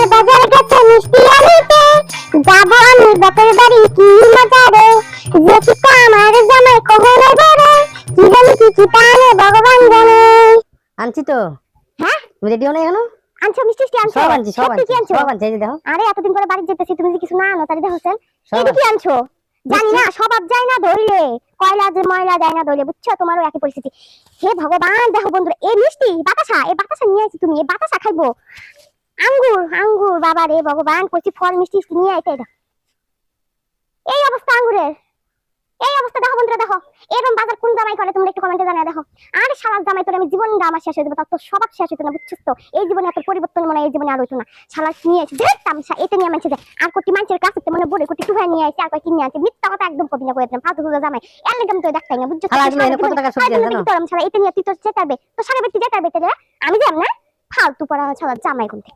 আমার বাজার গেছে মিষ্টি আনিতে, যাবো আমি বাপের বাড়ি কি মজা রে, যে চিতা আমার জামাই কখনো ধরে, কি জানি কি চিতা আনে ভগবান জানে। আনছি তো। হ্যাঁ তুমি রেডি হও না এখনো? আনছো মিষ্টি টিষ্টি আনছো? সব আনছি, সব সত্যি কি আনছি, আনছো? সব আনছি, এই যে দেখো। আরে এতদিন পরে বাড়ি যেতেছি, তুমি যে কিছু না আনো তাই দেখছেন। সব এইটা কি আনছি। আনছো? জানি না, স্বভাব যায় না ধরলে, কয়লা যে ময়লা যায় না ধরলে, বুঝছো? তোমারও একই পরিস্থিতি। হে ভগবান, দেখো বন্ধুরা, এই মিষ্টি বাতাসা, এই বাতাসা নিয়ে আইছি, তুমি এই বাতাসা খাইবো? আঙ্গুর আঙ্গুর, বাবা রে ভগবান, কইছি ফল মিষ্টি নিয়ে আইতে। এটা এই অবস্থা আঙ্গুরের, এই অবস্থা দেখো বন্ধুরা, দেখো এরকম বাজার কোন জামাই করে তোমরা একটু কমেন্টে জানায়। দেখো আরে শালার জামাই তোর আমি জীবন আমার শেষ হয়ে যাবে, তার তো স্বভাব শেষ হইতো না, বুঝছিস তো? এই জীবনে এত পরিবর্তন মনে হয় এই জীবনে আর হইতো না। শালার নিয়ে এসে দেখতাম এটা নিয়ে মানছে যায়, আর কোটি মানুষের কাছে মনে বলে কোটি টুহাই নিয়ে আসে, আর কয় কিনে আনছে। মিথ্যা কথা একদম কবি না, কইতাম ফালতু ফুল জামাই এর লাগি আমি তো দেখতাই না, বুঝছিস? শালা তুমি এনে কত টাকা সবজি আছে জানো? শালা এটা নিয়ে তুই তো যেতে পারবে, তো সারা বেটি যেতে পারবে, আমি যাম না, ফালতু পড়া শালার জামাই কোন থেকে।